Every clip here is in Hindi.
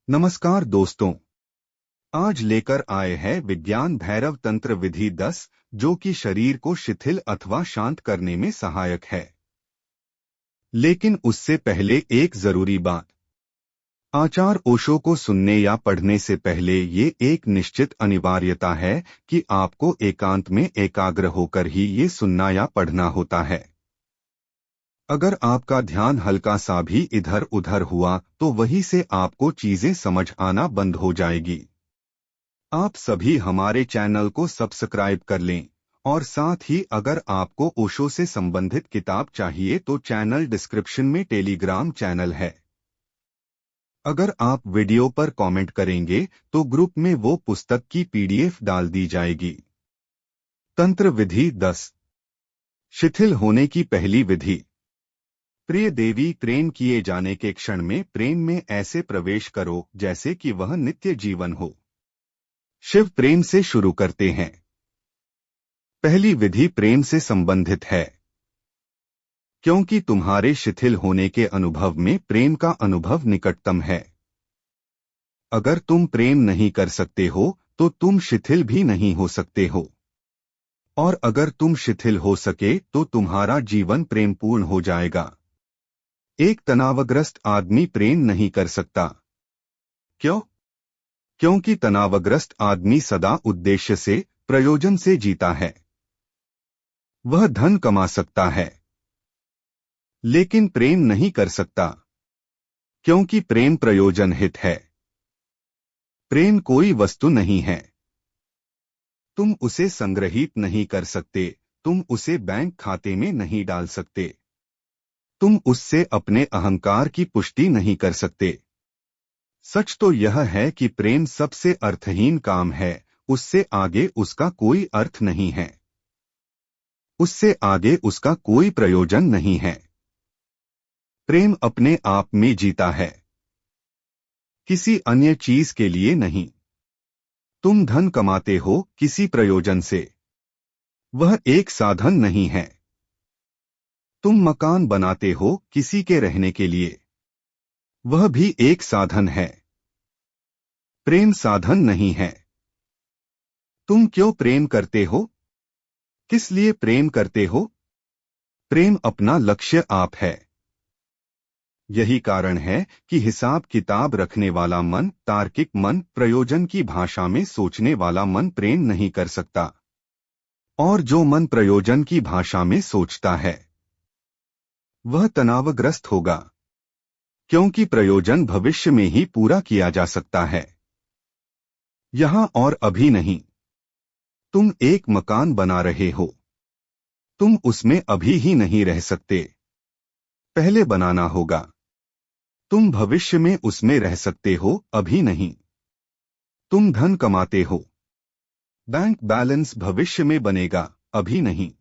नमस्कार दोस्तों, आज लेकर आए हैं विज्ञान भैरव तंत्र विधि 10, जो कि शरीर को शिथिल अथवा शांत करने में सहायक है। लेकिन उससे पहले एक जरूरी बात। आचार्य ओशो को सुनने या पढ़ने से पहले ये एक निश्चित अनिवार्यता है कि आपको एकांत में एकाग्र होकर ही ये सुनना या पढ़ना होता है। अगर आपका ध्यान हल्का सा भी इधर उधर हुआ तो वहीं से आपको चीजें समझ आना बंद हो जाएगी। आप सभी हमारे चैनल को सब्सक्राइब कर लें और साथ ही अगर आपको ओशो से संबंधित किताब चाहिए तो चैनल डिस्क्रिप्शन में टेलीग्राम चैनल है। अगर आप वीडियो पर कमेंट करेंगे तो ग्रुप में वो पुस्तक की पीडीएफ डाल दी जाएगी। तंत्र विधि 10, शिथिल होने की पहली विधि। प्रिय देवी, प्रेम किए जाने के क्षण में प्रेम में ऐसे प्रवेश करो जैसे कि वह नित्य जीवन हो। शिव प्रेम से शुरू करते हैं। पहली विधि प्रेम से संबंधित है, क्योंकि तुम्हारे शिथिल होने के अनुभव में प्रेम का अनुभव निकटतम है। अगर तुम प्रेम नहीं कर सकते हो तो तुम शिथिल भी नहीं हो सकते हो, और अगर तुम शिथिल हो सके तो तुम्हारा जीवन प्रेमपूर्ण हो जाएगा। एक तनावग्रस्त आदमी प्रेम नहीं कर सकता। क्यों? क्योंकि तनावग्रस्त आदमी सदा उद्देश्य से, प्रयोजन से जीता है। वह धन कमा सकता है लेकिन प्रेम नहीं कर सकता, क्योंकि प्रेम प्रयोजन हित है। प्रेम कोई वस्तु नहीं है। तुम उसे संग्रहित नहीं कर सकते, तुम उसे बैंक खाते में नहीं डाल सकते, तुम उससे अपने अहंकार की पुष्टि नहीं कर सकते। सच तो यह है कि प्रेम सबसे अर्थहीन काम है, उससे आगे उसका कोई अर्थ नहीं है, उससे आगे उसका कोई प्रयोजन नहीं है। प्रेम अपने आप में जीता है, किसी अन्य चीज के लिए नहीं। तुम धन कमाते हो किसी प्रयोजन से, वह एक साधन नहीं है। तुम मकान बनाते हो किसी के रहने के लिए, वह भी एक साधन है। प्रेम साधन नहीं है। तुम क्यों प्रेम करते हो? किस लिए प्रेम करते हो? प्रेम अपना लक्ष्य आप है। यही कारण है कि हिसाब किताब रखने वाला मन, तार्किक मन, प्रयोजन की भाषा में सोचने वाला मन प्रेम नहीं कर सकता। और जो मन प्रयोजन की भाषा में सोचता है वह तनावग्रस्त होगा, क्योंकि प्रयोजन भविष्य में ही पूरा किया जा सकता है, यहां और अभी नहीं। तुम एक मकान बना रहे हो, तुम उसमें अभी ही नहीं रह सकते, पहले बनाना होगा। तुम भविष्य में उसमें रह सकते हो, अभी नहीं। तुम धन कमाते हो, बैंक बैलेंस भविष्य में बनेगा, अभी नहीं।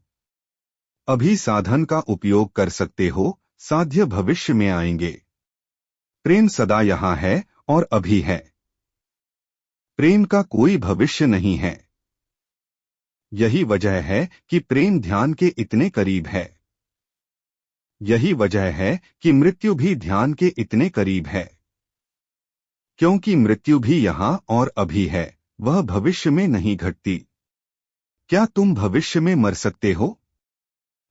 अभी साधन का उपयोग कर सकते हो, साध्य भविष्य में आएंगे। प्रेम सदा यहाँ है और अभी है। प्रेम का कोई भविष्य नहीं है। यही वजह है कि प्रेम ध्यान के इतने करीब है। यही वजह है कि मृत्यु भी ध्यान के इतने करीब है, क्योंकि मृत्यु भी यहाँ और अभी है, वह भविष्य में नहीं घटती। क्या तुम भविष्य में मर सकते हो?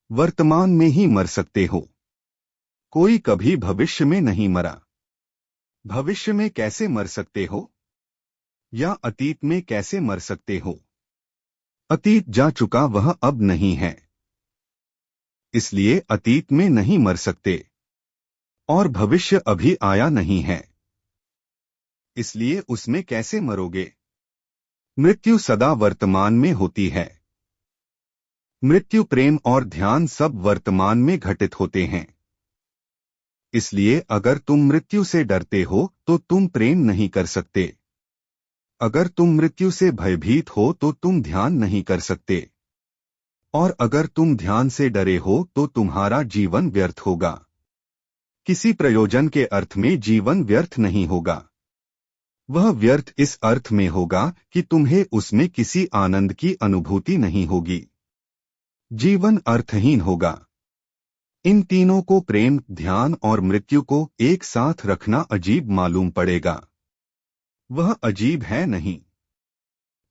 वर्तमान में ही मर सकते हो। कोई कभी भविष्य में नहीं मरा। भविष्य में कैसे मर सकते हो? या अतीत में कैसे मर सकते हो? अतीत जा चुका, वह अब नहीं है, इसलिए अतीत में नहीं मर सकते। और भविष्य अभी आया नहीं है, इसलिए उसमें कैसे मरोगे? मृत्यु सदा वर्तमान में होती है। मृत्यु, प्रेम और ध्यान सब वर्तमान में घटित होते हैं। इसलिए अगर तुम मृत्यु से डरते हो तो तुम प्रेम नहीं कर सकते। अगर तुम मृत्यु से भयभीत हो तो तुम ध्यान नहीं कर सकते। और अगर तुम ध्यान से डरे हो तो तुम्हारा जीवन व्यर्थ होगा। किसी प्रयोजन के अर्थ में जीवन व्यर्थ नहीं होगा। वह व्यर्थ इस अर्थ में होगा कि तुम्हें उसमें किसी आनंद की अनुभूति नहीं होगी। जीवन अर्थहीन होगा। इन तीनों को, प्रेम, ध्यान और मृत्यु को एक साथ रखना अजीब मालूम पड़ेगा। वह अजीब है नहीं,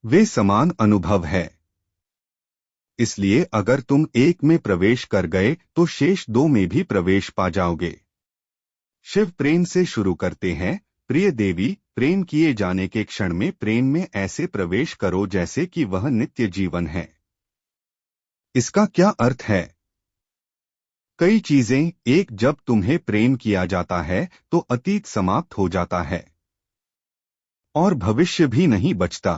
वे समान अनुभव है। इसलिए अगर तुम एक में प्रवेश कर गए तो शेष दो में भी प्रवेश पा जाओगे। शिव प्रेम से शुरू करते हैं। प्रिय देवी, प्रेम किए जाने के क्षण में प्रेम में ऐसे प्रवेश करो जैसे कि वह नित्य जीवन है। इसका क्या अर्थ है? कई चीजें। एक, जब तुम्हें प्रेम किया जाता है तो अतीत समाप्त हो जाता है और भविष्य भी नहीं बचता।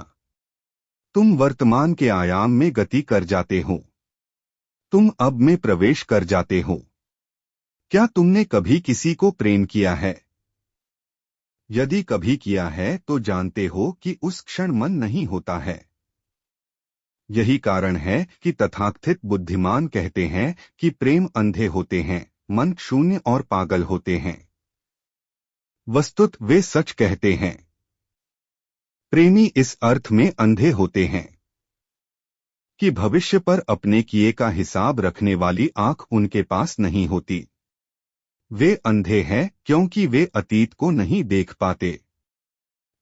तुम वर्तमान के आयाम में गति कर जाते हो। तुम अब में प्रवेश कर जाते हो। क्या तुमने कभी किसी को प्रेम किया है? यदि कभी किया है तो जानते हो कि उस क्षण मन नहीं होता है। यही कारण है कि तथाकथित बुद्धिमान कहते हैं कि प्रेम अंधे होते हैं, मन शून्य और पागल होते हैं। वस्तुत वे सच कहते हैं। प्रेमी इस अर्थ में अंधे होते हैं कि भविष्य पर अपने किए का हिसाब रखने वाली आंख उनके पास नहीं होती। वे अंधे हैं क्योंकि वे अतीत को नहीं देख पाते।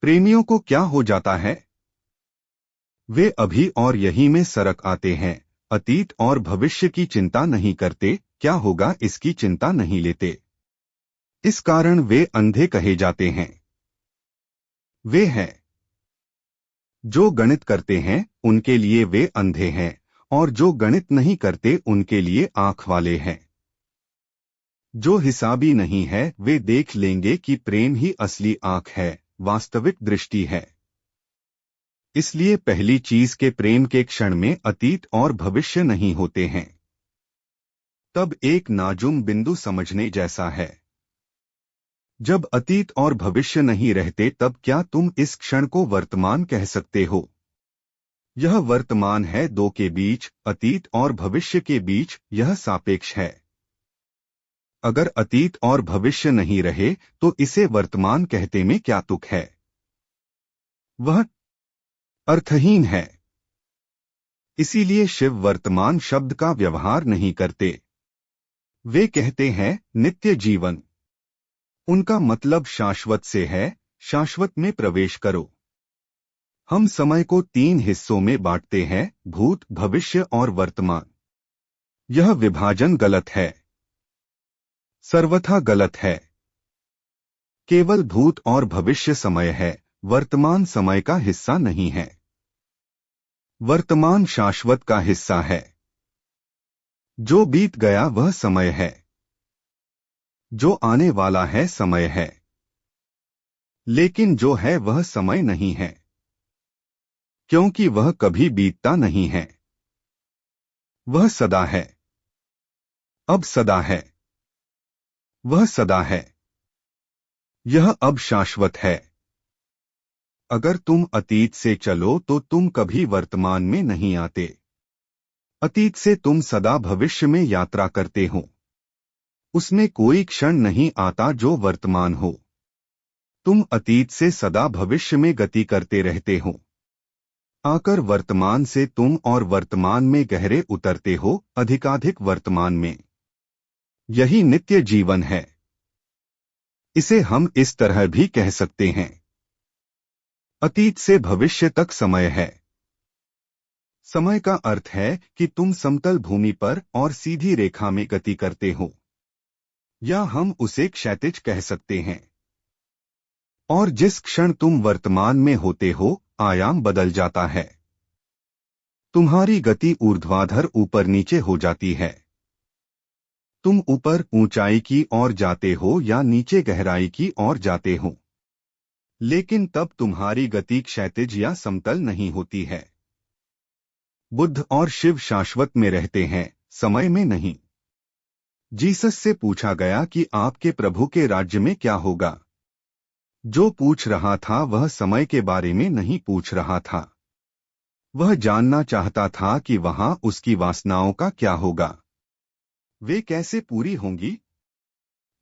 प्रेमियों को क्या हो जाता है? वे अभी और यहीं में सरक आते हैं। अतीत और भविष्य की चिंता नहीं करते, क्या होगा इसकी चिंता नहीं लेते। इस कारण वे अंधे कहे जाते हैं। वे हैं जो गणित करते हैं, उनके लिए वे अंधे हैं, और जो गणित नहीं करते उनके लिए आंख वाले हैं। जो हिसाबी नहीं है वे देख लेंगे कि प्रेम ही असली आंख है, वास्तविक दृष्टि है। इसलिए पहली चीज के प्रेम के क्षण में अतीत और भविष्य नहीं होते हैं। तब एक नाजुम बिंदु समझने जैसा है। जब अतीत और भविष्य नहीं रहते तब क्या तुम इस क्षण को वर्तमान कह सकते हो? यह वर्तमान है दो के बीच, अतीत और भविष्य के बीच, यह सापेक्ष है। अगर अतीत और भविष्य नहीं रहे तो इसे वर्तमान कहते में क्या तुक है? वह अर्थहीन है। इसीलिए शिव वर्तमान शब्द का व्यवहार नहीं करते। वे कहते हैं नित्य जीवन। उनका मतलब शाश्वत से है, शाश्वत में प्रवेश करो। हम समय को तीन हिस्सों में बांटते हैं, भूत, भविष्य और वर्तमान। यह विभाजन गलत है, सर्वथा गलत है। केवल भूत और भविष्य समय है, वर्तमान समय का हिस्सा नहीं है। वर्तमान शाश्वत का हिस्सा है। जो बीत गया वह समय है, जो आने वाला है समय है, लेकिन जो है वह समय नहीं है, क्योंकि वह कभी बीतता नहीं है। वह सदा है, अब सदा है, वह सदा है। यह अब शाश्वत है। अगर तुम अतीत से चलो तो तुम कभी वर्तमान में नहीं आते। अतीत से तुम सदा भविष्य में यात्रा करते हो। उसमें कोई क्षण नहीं आता जो वर्तमान हो। तुम अतीत से सदा भविष्य में गति करते रहते हो। आकर वर्तमान से तुम और वर्तमान में गहरे उतरते हो, अधिकाधिक वर्तमान में। यही नित्य जीवन है। इसे हम इस तरह भी कह सकते हैं, अतीत से भविष्य तक समय है। समय का अर्थ है कि तुम समतल भूमि पर और सीधी रेखा में गति करते हो, या हम उसे क्षैतिज कह सकते हैं। और जिस क्षण तुम वर्तमान में होते हो, आयाम बदल जाता है। तुम्हारी गति ऊर्ध्वाधर ऊपर नीचे हो जाती है। तुम ऊपर ऊंचाई की ओर जाते हो या नीचे गहराई की ओर जाते हो, लेकिन तब तुम्हारी गति क्षैतिज या समतल नहीं होती है। बुद्ध और शिव शाश्वत में रहते हैं, समय में नहीं। जीसस से पूछा गया कि आपके प्रभु के राज्य में क्या होगा। जो पूछ रहा था वह समय के बारे में नहीं पूछ रहा था। वह जानना चाहता था कि वहां उसकी वासनाओं का क्या होगा, वे कैसे पूरी होंगी।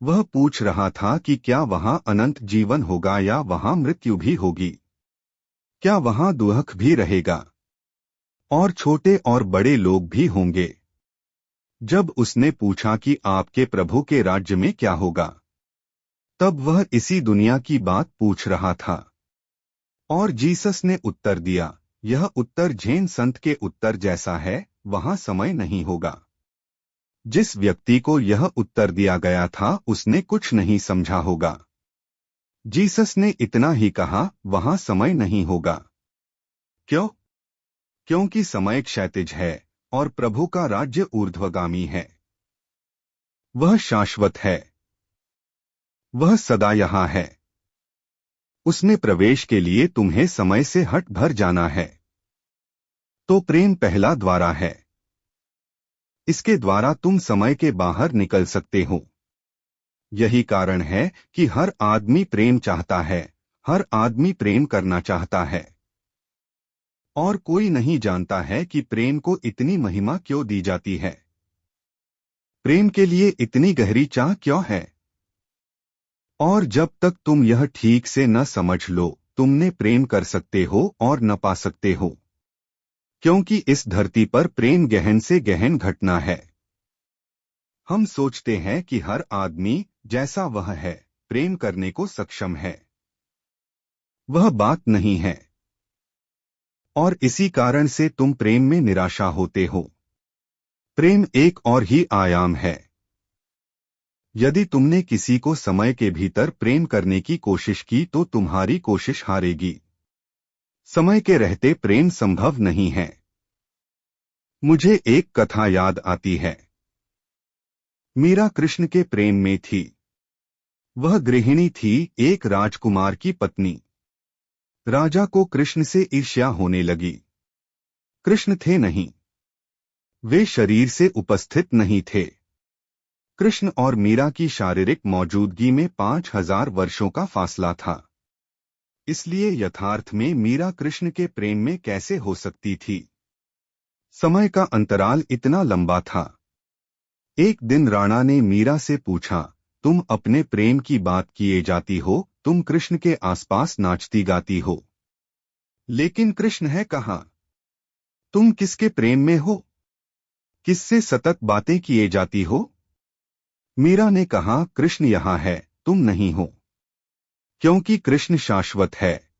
वह पूछ रहा था कि क्या वहां अनंत जीवन होगा या वहां मृत्यु भी होगी। क्या वहां दुख भी रहेगा और छोटे और बड़े लोग भी होंगे। जब उसने पूछा कि आपके प्रभु के राज्य में क्या होगा, तब वह इसी दुनिया की बात पूछ रहा था। और जीसस ने उत्तर दिया, यह उत्तर जैन संत के उत्तर जैसा है, वहां समय नहीं होगा। जिस व्यक्ति को यह उत्तर दिया गया था उसने कुछ नहीं समझा होगा। जीसस ने इतना ही कहा, वहां समय नहीं होगा। क्यों? क्योंकि समय क्षैतिज है और प्रभु का राज्य ऊर्ध्वगामी है। वह शाश्वत है। वह सदा यहाँ है। उसमें प्रवेश के लिए तुम्हें समय से हट भर जाना है। तो प्रेम पहला द्वारा है। इसके द्वारा तुम समय के बाहर निकल सकते हो। यही कारण है कि हर आदमी प्रेम चाहता है, हर आदमी प्रेम करना चाहता है। और कोई नहीं जानता है कि प्रेम को इतनी महिमा क्यों दी जाती है। प्रेम के लिए इतनी गहरी चाह क्यों है? और जब तक तुम यह ठीक से न समझ लो, तुमने प्रेम कर सकते हो और न पा सकते हो। क्योंकि इस धरती पर प्रेम गहन से गहन घटना है। हम सोचते हैं कि हर आदमी जैसा वह है प्रेम करने को सक्षम है। वह बात नहीं है। और इसी कारण से तुम प्रेम में निराशा होते हो। प्रेम एक और ही आयाम है। यदि तुमने किसी को समय के भीतर प्रेम करने की कोशिश की तो तुम्हारी कोशिश हारेगी। समय के रहते प्रेम संभव नहीं है। मुझे एक कथा याद आती है। मीरा कृष्ण के प्रेम में थी। वह गृहिणी थी, एक राजकुमार की पत्नी। राजा को कृष्ण से ईर्ष्या होने लगी। कृष्ण थे नहीं। वे शरीर से उपस्थित नहीं थे। कृष्ण और मीरा की शारीरिक मौजूदगी में 5000 वर्षों का फासला था। इसलिए यथार्थ में मीरा कृष्ण के प्रेम में कैसे हो सकती थी? समय का अंतराल इतना लंबा था। एक दिन राणा ने मीरा से पूछा, तुम अपने प्रेम की बात किए जाती हो, तुम कृष्ण के आसपास नाचती गाती हो, लेकिन कृष्ण है कहाँ? तुम किसके प्रेम में हो? किससे सतत बातें किए जाती हो? मीरा ने कहा, कृष्ण यहाँ है, तुम नहीं हो। क्योंकि कृष्ण शाश्वत है।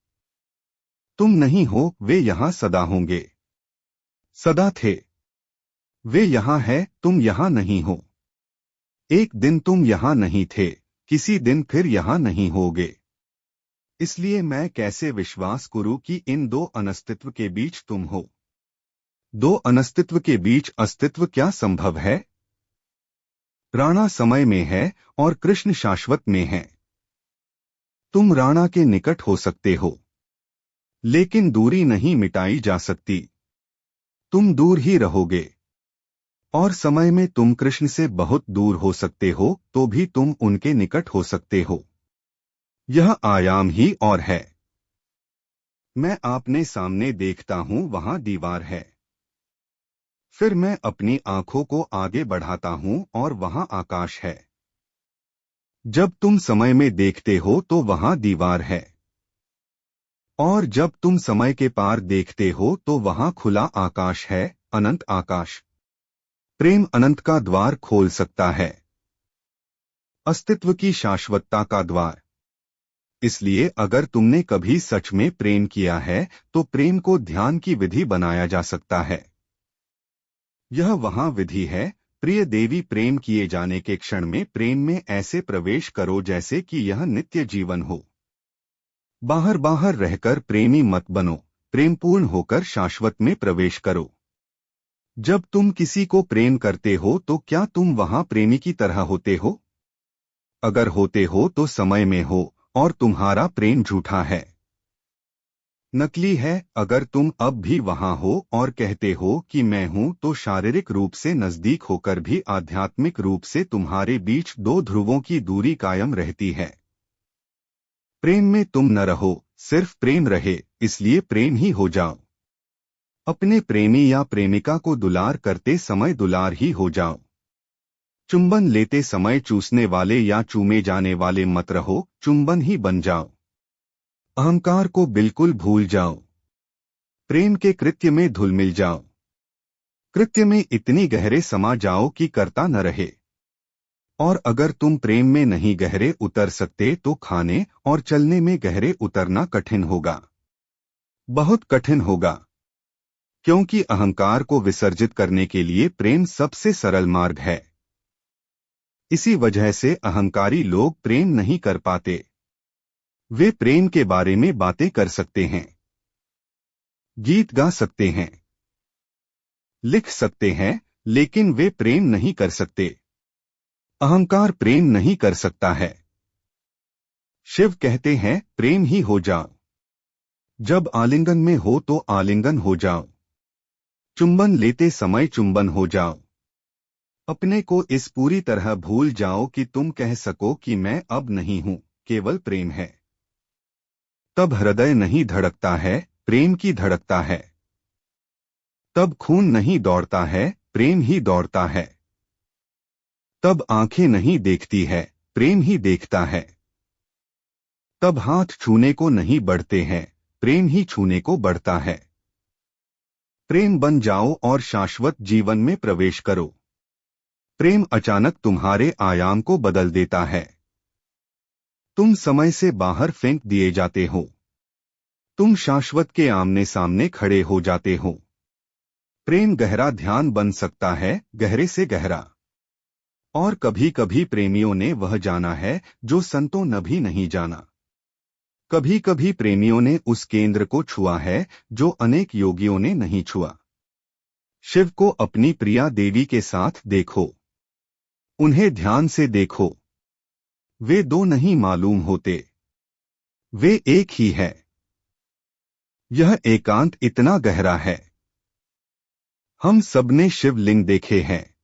तुम नहीं हो, वे यहाँ सदा होंगे। सदा थे। वे यहाँ है, तुम यहाँ नहीं हो। एक दिन तुम यहाँ नहीं थे, किसी दिन फिर यहाँ नहीं होगे। इसलिए मैं कैसे विश्वास करूं कि इन दो अनस्तित्व के बीच तुम हो? दो अनस्तित्व के बीच अस्तित्व क्या संभव है? राणा समय में है और कृष्ण शाश्वत में है। तुम राणा के निकट हो सकते हो, लेकिन दूरी नहीं मिटाई जा सकती। तुम दूर ही रहोगे। और समय में तुम कृष्ण से बहुत दूर हो सकते हो, तो भी तुम उनके निकट हो सकते हो। यह आयाम ही और है। मैं आपने सामने देखता हूं, वहां दीवार है। फिर मैं अपनी आंखों को आगे बढ़ाता हूं और वहां आकाश है। जब तुम समय में देखते हो तो वहां दीवार है। और जब तुम समय के पार देखते हो तो वहां खुला आकाश है, अनंत आकाश। प्रेम अनंत का द्वार खोल सकता है। अस्तित्व की शाश्वतता का द्वार। इसलिए अगर तुमने कभी सच में प्रेम किया है तो प्रेम को ध्यान की विधि बनाया जा सकता है। यह वहां विधि है, प्रिय देवी, प्रेम किए जाने के क्षण में प्रेम में ऐसे प्रवेश करो जैसे कि यह नित्य जीवन हो। बाहर बाहर रहकर प्रेमी मत बनो, प्रेमपूर्ण होकर शाश्वत में प्रवेश करो। जब तुम किसी को प्रेम करते हो तो क्या तुम वहां प्रेमी की तरह होते हो? अगर होते हो तो समय में हो और तुम्हारा प्रेम झूठा है, नकली है। अगर तुम अब भी वहां हो और कहते हो कि मैं हूं, तो शारीरिक रूप से नजदीक होकर भी आध्यात्मिक रूप से तुम्हारे बीच दो ध्रुवों की दूरी कायम रहती है। प्रेम में तुम न रहो, सिर्फ प्रेम रहे, इसलिए प्रेम ही हो जाओ। अपने प्रेमी या प्रेमिका को दुलार करते समय दुलार ही हो जाओ। चुंबन लेते समय चूसने वाले या चूमे जाने वाले मत रहो, चुंबन ही बन जाओ। अहंकार को बिल्कुल भूल जाओ। प्रेम के कृत्य में धुल मिल जाओ। कृत्य में इतनी गहरे समा जाओ कि कर्ता न रहे। और अगर तुम प्रेम में नहीं गहरे उतर सकते तो खाने और चलने में गहरे उतरना कठिन होगा। बहुत कठिन होगा, क्योंकि अहंकार को विसर्जित करने के लिए प्रेम सबसे सरल मार्ग है। इसी वजह से अहंकारी लोग प्रेम नहीं कर पाते। वे प्रेम के बारे में बातें कर सकते हैं, गीत गा सकते हैं, लिख सकते हैं, लेकिन वे प्रेम नहीं कर सकते। अहंकार प्रेम नहीं कर सकता है। शिव कहते हैं, प्रेम ही हो जाओ। जब आलिंगन में हो तो आलिंगन हो जाओ। चुंबन लेते समय चुंबन हो जाओ। अपने को इस पूरी तरह भूल जाओ कि तुम कह सको कि मैं अब नहीं हूं, केवल प्रेम है। तब हृदय नहीं धड़कता है, प्रेम की धड़कता है। तब खून नहीं दौड़ता है, प्रेम ही दौड़ता है। तब आंखें नहीं देखती है, प्रेम ही देखता है। तब हाथ छूने को नहीं बढ़ते हैं, प्रेम ही छूने को बढ़ता है। प्रेम बन जाओ और शाश्वत जीवन में प्रवेश करो। प्रेम अचानक तुम्हारे आयाम को बदल देता है। तुम समय से बाहर फेंक दिए जाते हो। तुम शाश्वत के आमने सामने खड़े हो जाते हो। प्रेम गहरा ध्यान बन सकता है, गहरे से गहरा। और कभी कभी प्रेमियों ने वह जाना है जो संतों ने भी नहीं जाना। कभी कभी प्रेमियों ने उस केंद्र को छुआ है जो अनेक योगियों ने नहीं छुआ। शिव को अपनी प्रिया देवी के साथ देखो। उन्हें ध्यान से देखो। वे दो नहीं मालूम होते, वे एक ही है। यह एकांत इतना गहरा है। हम सबने शिवलिंग देखे हैं।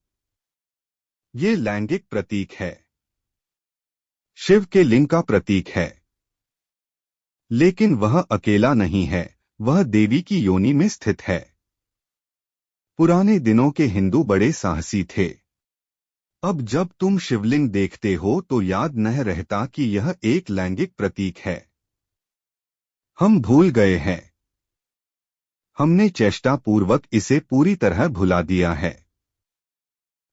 ये लैंगिक प्रतीक है। शिव के लिंग का प्रतीक है। लेकिन वह अकेला नहीं है, वह देवी की योनि में स्थित है। पुराने दिनों के हिंदू बड़े साहसी थे। अब जब तुम शिवलिंग देखते हो तो याद नहीं रहता कि यह एक लैंगिक प्रतीक है। हम भूल गए हैं। हमने चेष्टापूर्वक इसे पूरी तरह भुला दिया है।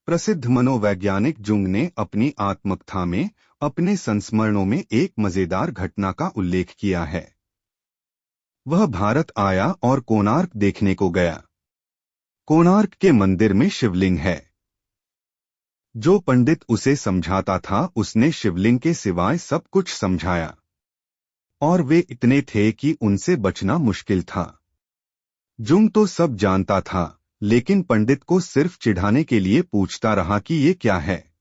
प्रसिद्ध मनोवैज्ञानिक जुंग ने अपनी आत्मकथा में अपने संस्मरणों में एक मजेदार घटना का उल्लेख किया है। वह भारत आया और कोणार्क देखने को गया। कोणार्क के मंदिर में शिवलिंग है। जो पंडित उसे समझाता था उसने शिवलिंग के सिवाय सब कुछ समझाया, और वे इतने थे कि उनसे बचना मुश्किल था। जुंग तो सब जानता था, लेकिन पंडित को सिर्फ चिढ़ाने के लिए पूछता रहा कि ये क्या है।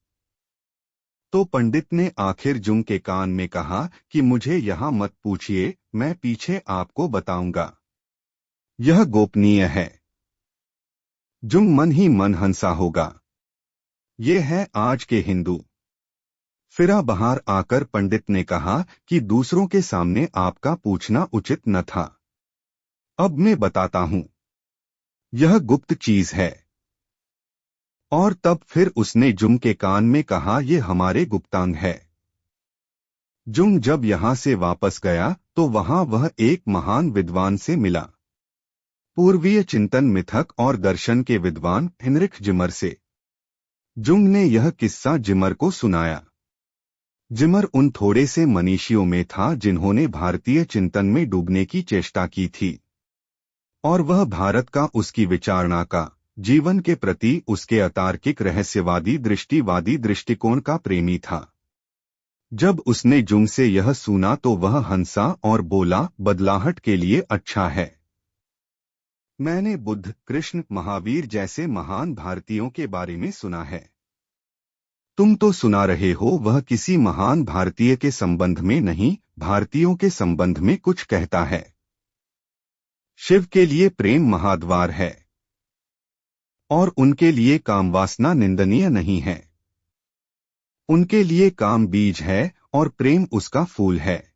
तो पंडित ने आखिर जुंग के कान में कहा कि मुझे यहां मत पूछिए, मैं पीछे आपको बताऊंगा। यह गोपनीय है। जुंग मन ही मन हंसा होगा। ये है आज के हिंदू। फिर बाहर आकर पंडित ने कहा कि दूसरों के सामने आपका पूछना उचित न था। अब मैं बताता हूं। यह गुप्त चीज है। और तब फिर उसने जुंग के कान में कहा, यह हमारे गुप्तांग है। जुंग जब यहां से वापस गया तो वहां वह एक महान विद्वान से मिला। पूर्वीय चिंतन मिथक और दर्शन के विद्वान हेनरिक जिमर से। जुंग ने यह किस्सा जिमर को सुनाया। जिमर उन थोड़े से मनीषियों में था जिन्होंने भारतीय चिंतन में डूबने की चेष्टा की थी, और वह भारत का, उसकी विचारणा का, जीवन के प्रति उसके अतार्किक रहस्यवादी दृष्टिवादी दृष्टिकोण का प्रेमी था। जब उसने जुंग से यह सुना तो वह हंसा और बोला, बदलाहट के लिए अच्छा है। मैंने बुद्ध, कृष्ण, महावीर जैसे महान भारतीयों के बारे में सुना है। तुम तो सुना रहे हो वह किसी महान भारतीय के संबंध में नहीं, भारतीयों के संबंध में कुछ कहता है। शिव के लिए प्रेम महाद्वार है, और उनके लिए कामवासना निंदनीय नहीं है। उनके लिए काम बीज है और प्रेम उसका फूल है।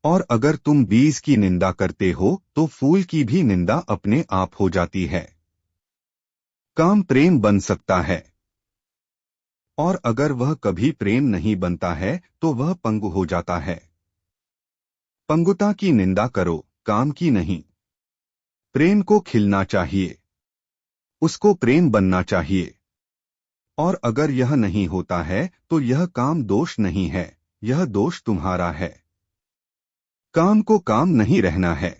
और अगर तुम बीज की निंदा करते हो तो फूल की भी निंदा अपने आप हो जाती है। काम प्रेम बन सकता है, और अगर वह कभी प्रेम नहीं बनता है तो वह पंगु हो जाता है। पंगुता की निंदा करो, काम की नहीं। प्रेम को खिलना चाहिए, उसको प्रेम बनना चाहिए। और अगर यह नहीं होता है तो यह काम दोष नहीं है, यह दोष तुम्हारा है। काम को काम नहीं रहना है।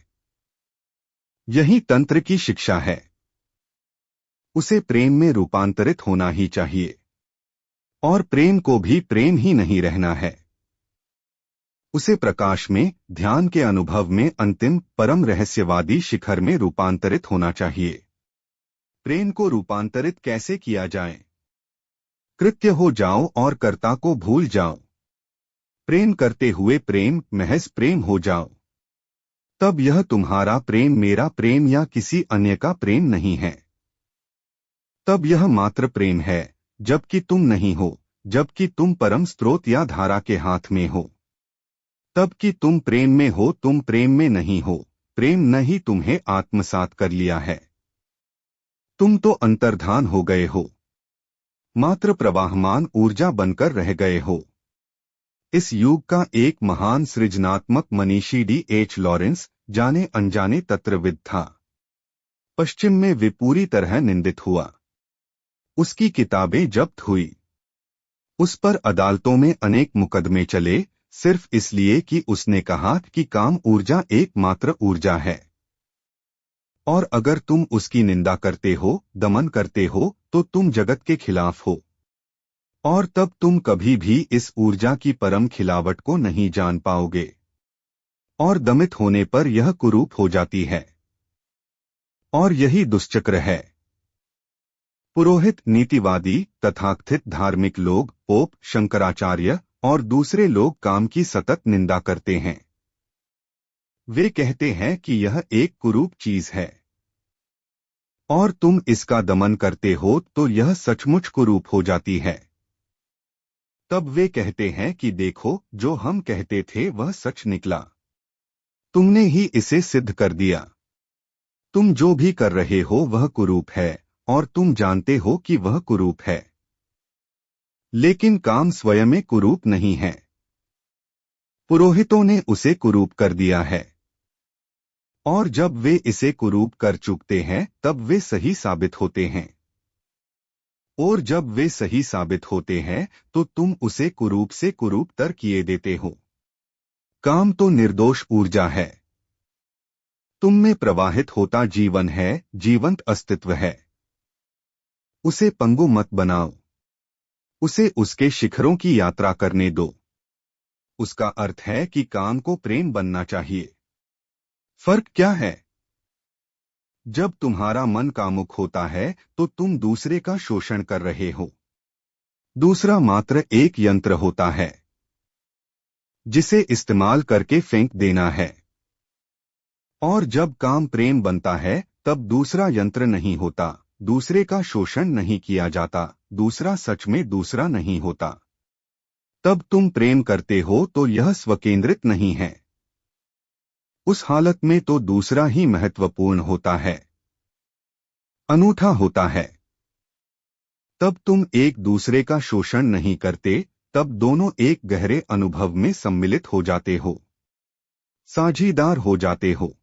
यही तंत्र की शिक्षा है। उसे प्रेम में रूपांतरित होना ही चाहिए, और प्रेम को भी प्रेम ही नहीं रहना है। उसे प्रकाश में, ध्यान के अनुभव में, अंतिम परम रहस्यवादी शिखर में रूपांतरित होना चाहिए। प्रेम को रूपांतरित कैसे किया जाए? कृत्य हो जाओ और कर्ता को भूल जाओ। प्रेम करते हुए प्रेम, महज प्रेम हो जाओ। तब यह तुम्हारा प्रेम मेरा प्रेम या किसी अन्य का प्रेम नहीं है। तब यह मात्र प्रेम है, जबकि तुम नहीं हो, जबकि तुम परम स्रोत या धारा के हाथ में हो। तब कि तुम प्रेम में हो, तुम प्रेम में नहीं हो। प्रेम न ही तुम्हें आत्मसात कर लिया है। तुम तो अंतर्धान हो गए हो, मात्र प्रवाहमान ऊर्जा बनकर रह गए हो। इस युग का एक महान सृजनात्मक मनीषी D.H. लॉरेंस जाने अनजाने तत्वविद था। पश्चिम में वे पूरी तरह निंदित हुआ। उसकी किताबें जब्त हुई। उस पर अदालतों में अनेक मुकदमे चले, सिर्फ इसलिए कि उसने कहा कि काम ऊर्जा एकमात्र ऊर्जा है। और अगर तुम उसकी निंदा करते हो, दमन करते हो, तो तुम जगत के खिलाफ हो। और तब तुम कभी भी इस ऊर्जा की परम खिलावट को नहीं जान पाओगे। और दमित होने पर यह कुरूप हो जाती है। और यही दुष्चक्र है। पुरोहित, नीतिवादी, तथाकथित धार्मिक लोग, पोप, शंकराचार्य और दूसरे लोग काम की सतत निंदा करते हैं। वे कहते हैं कि यह एक कुरूप चीज है, और तुम इसका दमन करते हो तो यह सचमुच कुरूप हो जाती है। तब वे कहते हैं कि देखो, जो हम कहते थे वह सच निकला। तुमने ही इसे सिद्ध कर दिया। तुम जो भी कर रहे हो वह कुरूप है, और तुम जानते हो कि वह कुरूप है। लेकिन काम स्वयं में कुरूप नहीं है। पुरोहितों ने उसे कुरूप कर दिया है। और जब वे इसे कुरूप कर चुकते हैं तब वे सही साबित होते हैं। और जब वे सही साबित होते हैं तो तुम उसे कुरूप से कुरूपतर किए देते हो। काम तो निर्दोष ऊर्जा है। तुम में प्रवाहित होता जीवन है, जीवंत अस्तित्व है। उसे पंगु मत बनाओ। उसे उसके शिखरों की यात्रा करने दो। उसका अर्थ है कि काम को प्रेम बनना चाहिए। फर्क क्या है? जब तुम्हारा मन कामुक होता है तो तुम दूसरे का शोषण कर रहे हो। दूसरा मात्र एक यंत्र होता है, जिसे इस्तेमाल करके फेंक देना है। और जब काम प्रेम बनता है तब दूसरा यंत्र नहीं होता, दूसरे का शोषण नहीं किया जाता, दूसरा सच में दूसरा नहीं होता। तब तुम प्रेम करते हो तो यह स्वकेंद्रित नहीं है। उस हालत में तो दूसरा ही महत्वपूर्ण होता है, अनूठा होता है। तब तुम एक दूसरे का शोषण नहीं करते, तब दोनों एक गहरे अनुभव में सम्मिलित हो जाते हो, साझीदार हो जाते हो।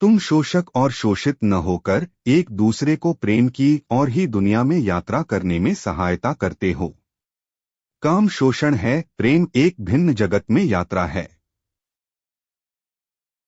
तुम शोषक और शोषित न होकर एक दूसरे को प्रेम की और ही दुनिया में यात्रा करने में सहायता करते हो। काम शोषण है, प्रेम एक भिन्न जगत में यात्रा है।